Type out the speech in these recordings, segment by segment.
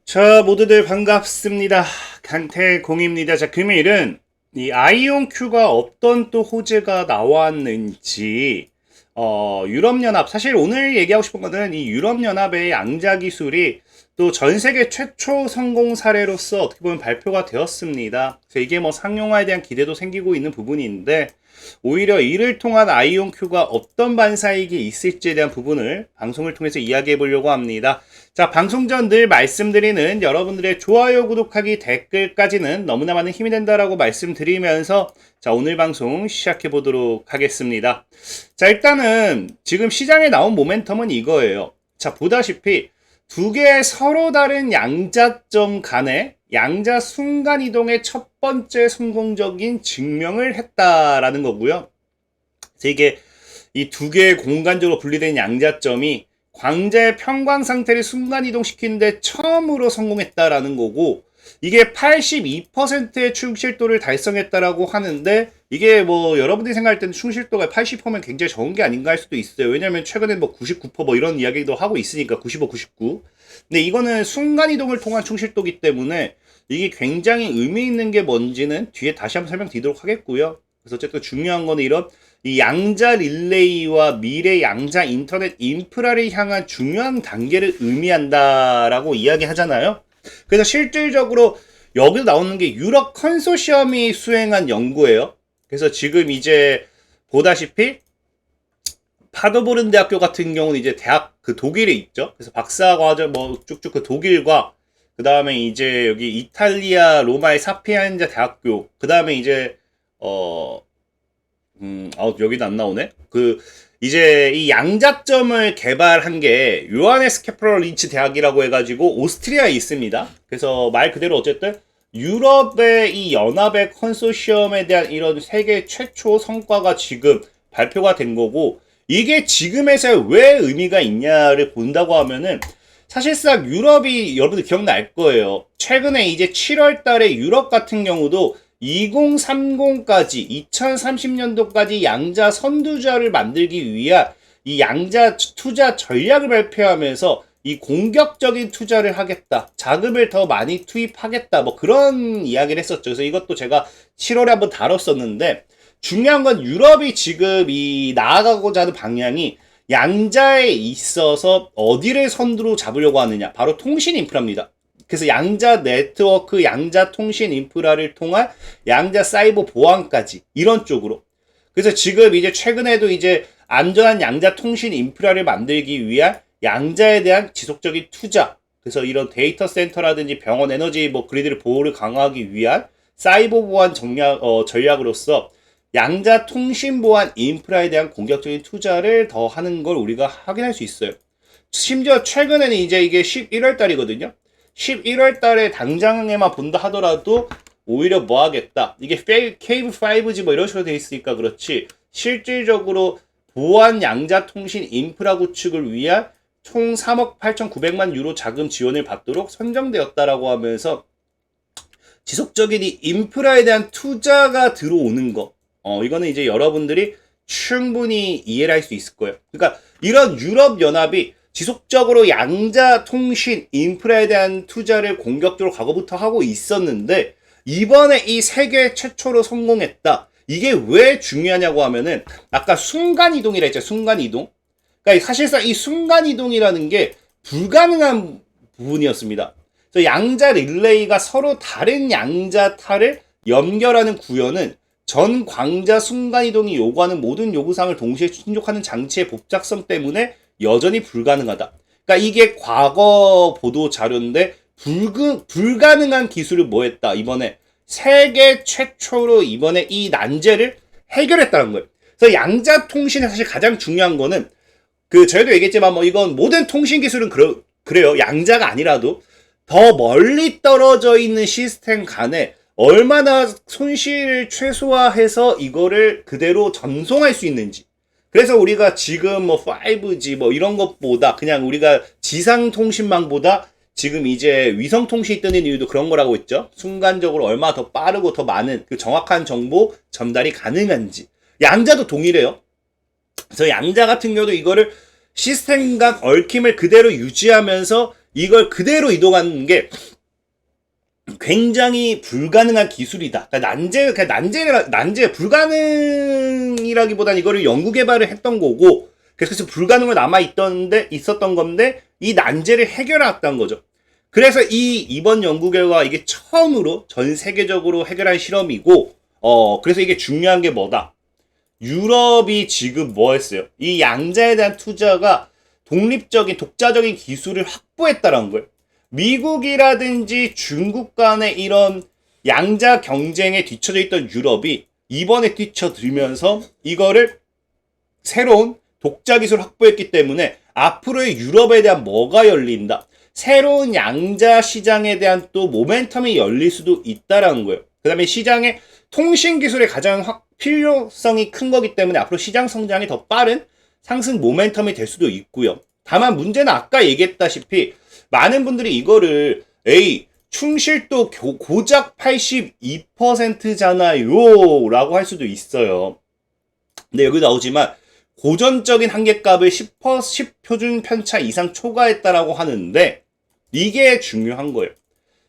자, 모두들 반갑습니다. 강태공입니다. 자, 금요일은 이 아이온큐가 어떤 또 호재가 나왔는지, 유럽연합, 사실 오늘 얘기하고 싶은 거는 이 유럽연합의 양자 기술이 또 전 세계 최초 성공 사례로서 어떻게 보면 발표가 되었습니다. 그래서 이게 뭐 상용화에 대한 기대도 생기고 있는 부분인데, 오히려 이를 통한 아이온큐가 어떤 반사이익이 있을지에 대한 부분을 방송을 통해서 이야기해 보려고 합니다. 자, 방송 전 늘 말씀드리는 여러분들의 좋아요, 구독하기, 댓글까지는 너무나 많은 힘이 된다라고 말씀드리면서 자, 오늘 방송 시작해 보도록 하겠습니다. 자, 일단은 지금 시장에 나온 모멘텀은 이거예요. 자, 보다시피 두 개의 서로 다른 양자점 간의 양자 순간이동의 첫 번째 성공적인 증명을 했다라는 거고요. 그래서 이게 이 두 개의 공간적으로 분리된 양자점이 광자의 평광 상태를 순간이동시키는데 처음으로 성공했다라는 거고, 이게 82%의 충실도를 달성했다라고 하는데, 이게 뭐 여러분들이 생각할 때는 충실도가 80%면 굉장히 적은 게 아닌가 할 수도 있어요. 왜냐면 최근에 뭐 99% 뭐 이런 이야기도 하고 있으니까 95, 99. 근데 이거는 순간이동을 통한 충실도기 때문에 이게 굉장히 의미 있는 게 뭔지는 뒤에 다시 한번 설명드리도록 하겠고요. 그래서 어쨌든 중요한 거는 이런 이 양자 릴레이와 미래 양자 인터넷 인프라를 향한 중요한 단계를 의미한다라고 이야기하잖아요. 그래서 실질적으로 여기서 나오는 게 유럽 컨소시엄이 수행한 연구예요. 그래서 지금 이제 보다시피 파더보른 대학교 같은 경우는 이제 대학 그 독일에 있죠. 그래서 박사 과정 뭐 쭉쭉 그 독일과 그 다음에 이제 여기 이탈리아 로마의 사피엔자 대학교, 그 다음에 이제 여기도 안 나오네. 이제 이 양자점을 개발한 게 요하네스 케플러 린츠 대학이라고 해가지고 오스트리아에 있습니다. 그래서 말 그대로 어쨌든 유럽의 이 연합의 컨소시엄에 대한 이런 세계 최초 성과가 지금 발표가 된 거고, 이게 지금에서 왜 의미가 있냐를 본다고 하면은 사실상 유럽이 여러분들 기억날 거예요. 최근에 이제 7월 달에 유럽 같은 경우도 2030까지 2030년도까지 양자 선두주자를 만들기 위한 이 양자 투자 전략을 발표하면서 이 공격적인 투자를 하겠다, 자금을 더 많이 투입하겠다, 뭐 그런 이야기를 했었죠. 그래서 이것도 제가 7월에 한번 다뤘었는데, 중요한 건 유럽이 지금 이 나아가고자 하는 방향이 양자에 있어서 어디를 선두로 잡으려고 하느냐, 바로 통신 인프라입니다. 그래서 양자 네트워크, 양자 통신 인프라를 통한 양자 사이버 보안까지 이런 쪽으로. 그래서 지금 이제 최근에도 이제 안전한 양자 통신 인프라를 만들기 위한 양자에 대한 지속적인 투자, 그래서 이런 데이터 센터라든지 병원 에너지 뭐 그리드의 보호를 강화하기 위한 사이버 보안 전략으로서 양자 통신 보안 인프라에 대한 공격적인 투자를 더 하는 걸 우리가 확인할 수 있어요. 심지어 최근에는 이제 이게 11월 달이거든요. 11월 달에 당장에만 본다 하더라도 오히려 뭐 하겠다, 이게 케이블 5G 뭐 이런 식으로 돼 있으니까 그렇지, 실질적으로 보안 양자 통신 인프라 구축을 위한 총 3억 8,900만 유로 자금 지원을 받도록 선정되었다라고 하면서 지속적인 이 인프라에 대한 투자가 들어오는 거, 이거는 이제 여러분들이 충분히 이해를 할 수 있을 거예요. 그러니까 이런 유럽연합이 지속적으로 양자 통신 인프라에 대한 투자를 공격적으로 과거부터 하고 있었는데, 이번에 이 세계 최초로 성공했다. 이게 왜 중요하냐고 하면은 아까 순간이동이라 했죠. 순간이동. 그러니까 사실상 이 순간이동이라는 게 불가능한 부분이었습니다. 그래서 양자 릴레이가 서로 다른 양자타를 연결하는 구현은 전 광자 순간이동이 요구하는 모든 요구사항을 동시에 충족하는 장치의 복잡성 때문에 여전히 불가능하다. 그러니까 이게 과거 보도 자료인데 불가능한 기술을 뭐 했다, 이번에 세계 최초로 이번에 이 난제를 해결했다는 거예요. 그래서 양자 통신에 사실 가장 중요한 거는 저희도 얘기했지만 뭐 이건 모든 통신 기술은 그래요. 양자가 아니라도 더 멀리 떨어져 있는 시스템 간에 얼마나 손실을 최소화해서 이거를 그대로 전송할 수 있는지. 그래서 우리가 지금 뭐 5G 뭐 이런 것보다 그냥 우리가 지상통신망보다 지금 이제 위성통신이 뜨는 이유도 그런 거라고 했죠. 순간적으로 얼마나 더 빠르고 더 많은 그 정확한 정보 전달이 가능한지. 양자도 동일해요. 그래서 양자 같은 경우도 이거를 시스템 간 얽힘을 그대로 유지하면서 이걸 그대로 이동하는 게 굉장히 불가능한 기술이다. 그러니까 난제 불가능이라기보다는 이거를 연구 개발을 했던 거고, 그래서 불가능으로 있었던 건데, 이 난제를 해결했다는 거죠. 그래서 이번 연구 결과 이게 처음으로 전 세계적으로 해결한 실험이고, 그래서 이게 중요한 게 뭐다? 유럽이 지금 뭐 했어요? 이 양자에 대한 투자가 독자적인 기술을 확보했다는 거예요. 미국이라든지 중국 간의 이런 양자 경쟁에 뒤처져 있던 유럽이 이번에 뛰쳐들면서 이거를 새로운 독자 기술을 확보했기 때문에 앞으로의 유럽에 대한 뭐가 열린다? 새로운 양자 시장에 대한 또 모멘텀이 열릴 수도 있다라는 거예요. 그 다음에 시장의 통신 기술의 가장 필요성이 큰 거기 때문에 앞으로 시장 성장이 더 빠른 상승 모멘텀이 될 수도 있고요. 다만 문제는 아까 얘기했다시피 많은 분들이 이거를 충실도 고작 82%잖아요 라고 할 수도 있어요. 근데 여기 나오지만 고전적인 한계값을 10 표준 편차 이상 초과했다라고 하는데 이게 중요한 거예요.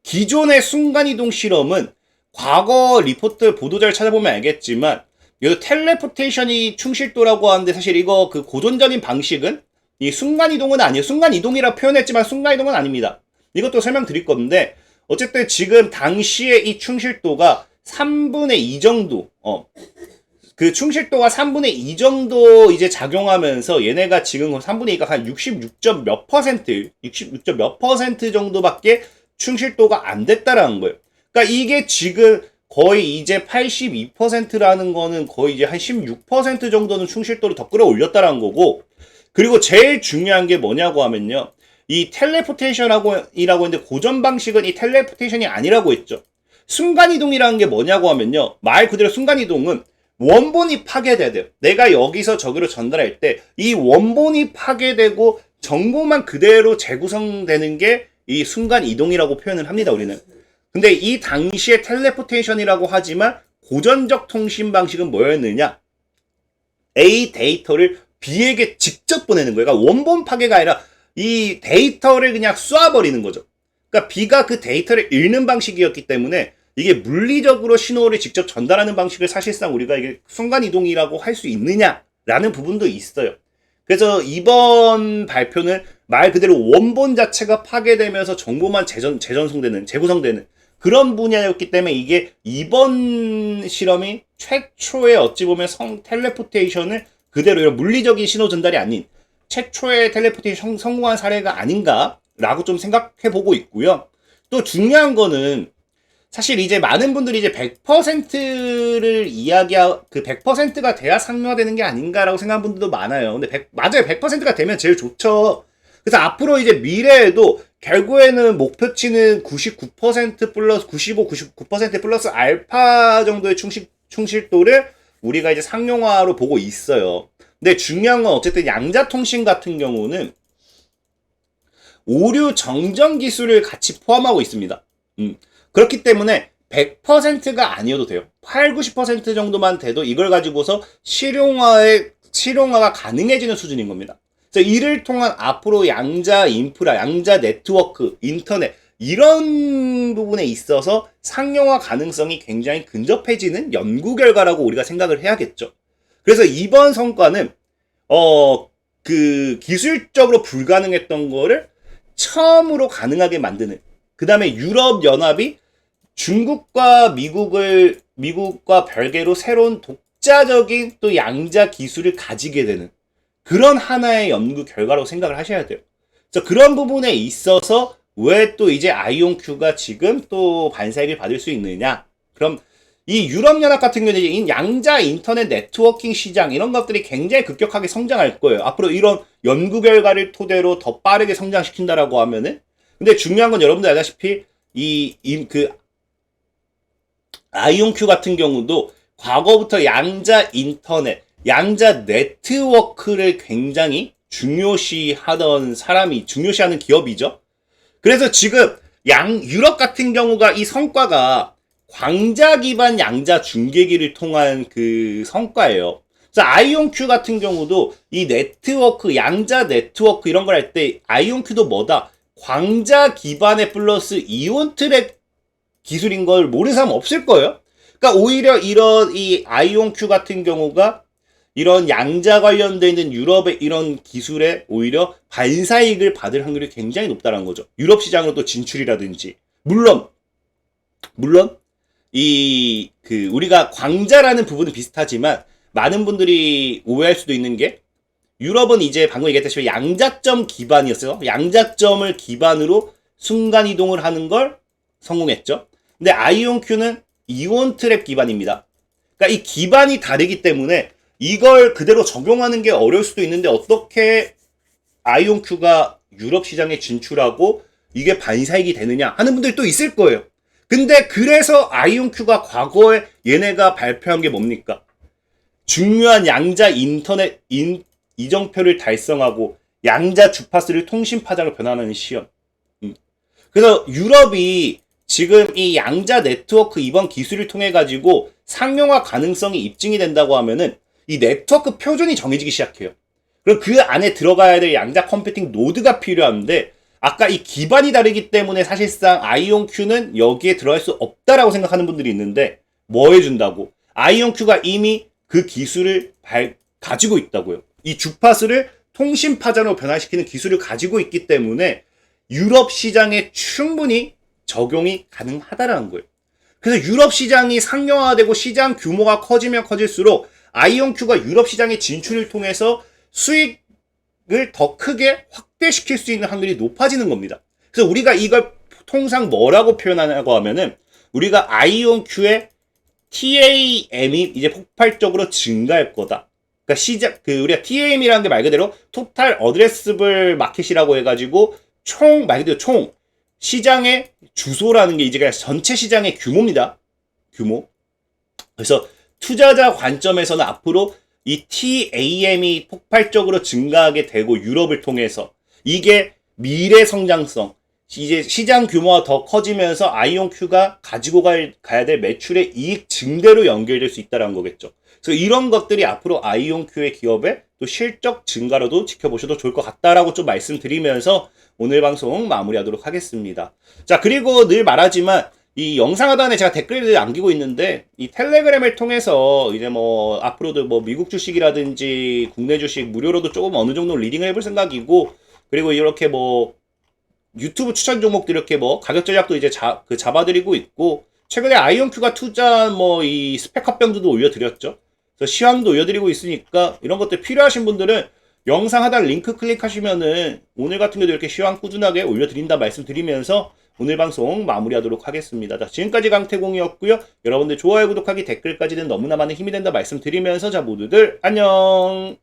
기존의 순간이동 실험은 과거 리포트 보도자를 찾아보면 알겠지만 여기 텔레포테이션이 충실도라고 하는데 사실 이거 그 고전적인 방식은 이 순간이동은 아니에요. 순간이동이라 표현했지만 순간이동은 아닙니다. 이것도 설명드릴 건데 어쨌든 지금 당시에 이 충실도가 3분의 2 정도 그 충실도가 3분의 2 정도 이제 작용하면서 얘네가 지금 3분의 2가 한 66점 몇 퍼센트 정도밖에 충실도가 안 됐다라는 거예요. 그러니까 이게 지금 거의 이제 82%라는 거는 거의 이제 한 16% 정도는 충실도를 더 끌어올렸다라는 거고, 그리고 제일 중요한 게 뭐냐고 하면요. 이 텔레포테이션이라고 했는데 고전 방식은 이 텔레포테이션이 아니라고 했죠. 순간이동이라는 게 뭐냐고 하면요. 말 그대로 순간이동은 원본이 파괴돼야 돼요. 내가 여기서 저기로 전달할 때 이 원본이 파괴되고 정보만 그대로 재구성되는 게 이 순간이동이라고 표현을 합니다, 우리는. 근데 이 당시에 텔레포테이션이라고 하지만 고전적 통신 방식은 뭐였느냐? A 데이터를 B에게 직접 보내는 거예요. 그러니까 원본 파괴가 아니라 이 데이터를 그냥 쏴버리는 거죠. 그러니까 B가 그 데이터를 읽는 방식이었기 때문에 이게 물리적으로 신호를 직접 전달하는 방식을 사실상 우리가 이게 순간이동이라고 할 수 있느냐라는 부분도 있어요. 그래서 이번 발표는 말 그대로 원본 자체가 파괴되면서 정보만 재구성되는 그런 분야였기 때문에 이게 이번 실험이 최초의 어찌 보면 텔레포테이션을 그대로 이런 물리적인 신호 전달이 아닌 최초의 텔레포테이션 성공한 사례가 아닌가라고 좀 생각해 보고 있고요. 또 중요한 거는 사실 이제 많은 분들이 이제 100%를 그 100%가 돼야 상용화되는 게 아닌가라고 생각하는 분들도 많아요. 근데 맞아요. 100%가 되면 제일 좋죠. 그래서 앞으로 이제 미래에도 결국에는 목표치는 99% 플러스 99% 플러스 알파 정도의 충실도를 우리가 이제 상용화로 보고 있어요. 근데 중요한 건 어쨌든 양자통신 같은 경우는 오류 정정 기술을 같이 포함하고 있습니다. 그렇기 때문에 100%가 아니어도 돼요. 90% 정도만 돼도 이걸 가지고서 실용화가 가능해지는 수준인 겁니다. 그래서 이를 통한 앞으로 양자 인프라, 양자 네트워크, 인터넷 이런 부분에 있어서 상용화 가능성이 굉장히 근접해지는 연구 결과라고 우리가 생각을 해야겠죠. 그래서 이번 성과는 그 기술적으로 불가능했던 거를 처음으로 가능하게 만드는, 그 다음에 유럽 연합이 중국과 미국과 별개로 새로운 독자적인 또 양자 기술을 가지게 되는 그런 하나의 연구 결과라고 생각을 하셔야 돼요. 그래서 그런 부분에 있어서 왜 또 이제 아이온큐가 지금 또 반사익을 받을 수 있느냐? 그럼 이 유럽연합 같은 경우는 이 양자 인터넷 네트워킹 시장 이런 것들이 굉장히 급격하게 성장할 거예요. 앞으로 이런 연구 결과를 토대로 더 빠르게 성장시킨다라고 하면은. 근데 중요한 건 여러분들 알다시피 그 아이온큐 같은 경우도 과거부터 양자 인터넷, 양자 네트워크를 굉장히 중요시하는 기업이죠. 그래서 지금 유럽 같은 경우가 이 성과가 광자 기반 양자 중계기를 통한 그 성과예요. 그래서 아이온큐 같은 경우도 이 네트워크, 양자 네트워크 이런 걸 할 때 아이온큐도 뭐다? 광자 기반의 플러스 이온 트랙 기술인 걸 모르는 사람 없을 거예요. 그러니까 오히려 이런 이 아이온큐 같은 경우가 이런 양자 관련되어 있는 유럽의 이런 기술에 오히려 반사이익을 받을 확률이 굉장히 높다는 거죠. 유럽 시장으로 또 진출이라든지. 물론 우리가 광자라는 부분은 비슷하지만 많은 분들이 오해할 수도 있는 게 유럽은 이제 방금 얘기했다시피 양자점 기반이었어요. 양자점을 기반으로 순간 이동을 하는 걸 성공했죠. 근데 아이온큐는 이온 트랩 기반입니다. 그러니까 이 기반이 다르기 때문에 이걸 그대로 적용하는 게 어려울 수도 있는데 어떻게 아이온큐가 유럽 시장에 진출하고 이게 반사이익이 되느냐 하는 분들이 또 있을 거예요. 근데 그래서 아이온큐가 과거에 얘네가 발표한 게 뭡니까? 중요한 양자 인터넷 이정표를 달성하고 양자 주파수를 통신 파장으로 변환하는 시험. 그래서 유럽이 지금 이 양자 네트워크 이번 기술을 통해 가지고 상용화 가능성이 입증이 된다고 하면은 이 네트워크 표준이 정해지기 시작해요. 그럼 그 안에 들어가야 될 양자 컴퓨팅 노드가 필요한데 아까 이 기반이 다르기 때문에 사실상 아이온큐는 여기에 들어갈 수 없다라고 생각하는 분들이 있는데 뭐 해준다고? 아이온큐가 이미 그 기술을 가지고 있다고요. 이 주파수를 통신 파장으로 변화시키는 기술을 가지고 있기 때문에 유럽 시장에 충분히 적용이 가능하다라는 거예요. 그래서 유럽 시장이 상용화되고 시장 규모가 커지면 커질수록 아이온큐가 유럽 시장의 진출을 통해서 수익을 더 크게 확대시킬 수 있는 확률이 높아지는 겁니다. 그래서 우리가 이걸 통상 뭐라고 표현하냐고 하면은 우리가 아이온큐의 TAM이 이제 폭발적으로 증가할 거다. 그러니까 우리가 TAM이라는 게 말 그대로 토탈 어드레스블 마켓이라고 해가지고 말 그대로 총 시장의 주소라는 게 이제 그냥 전체 시장의 규모입니다. 규모. 그래서 투자자 관점에서는 앞으로 이 TAM이 폭발적으로 증가하게 되고 유럽을 통해서 이게 미래 성장성, 이제 시장 규모가 더 커지면서 아이온큐가 가지고 가야 될 매출의 이익 증대로 연결될 수 있다는 거겠죠. 그래서 이런 것들이 앞으로 아이온큐의 기업의 또 실적 증가로도 지켜보셔도 좋을 것 같다라고 좀 말씀드리면서 오늘 방송 마무리하도록 하겠습니다. 자, 그리고 늘 말하지만 이 영상 하단에 제가 댓글을 남기고 있는데 이 텔레그램을 통해서 이제 뭐 앞으로도 뭐 미국 주식이라든지 국내 주식 무료로도 조금 어느 정도 리딩을 해볼 생각이고 그리고 이렇게 뭐 유튜브 추천 종목들 이렇게 뭐 가격 전략도 이제 잡아드리고 있고 최근에 아이온큐가 투자한 뭐 이 스펙 합병도 올려드렸죠. 그래서 시황도 올려드리고 있으니까 이런 것들 필요하신 분들은 영상 하단 링크 클릭하시면은 오늘 같은 경우도 이렇게 시황 꾸준하게 올려드린다 말씀드리면서 오늘 방송 마무리하도록 하겠습니다. 자, 지금까지 강태공이었고요. 여러분들 좋아요, 구독하기, 댓글까지는 너무나 많은 힘이 된다 말씀드리면서 자 모두들 안녕.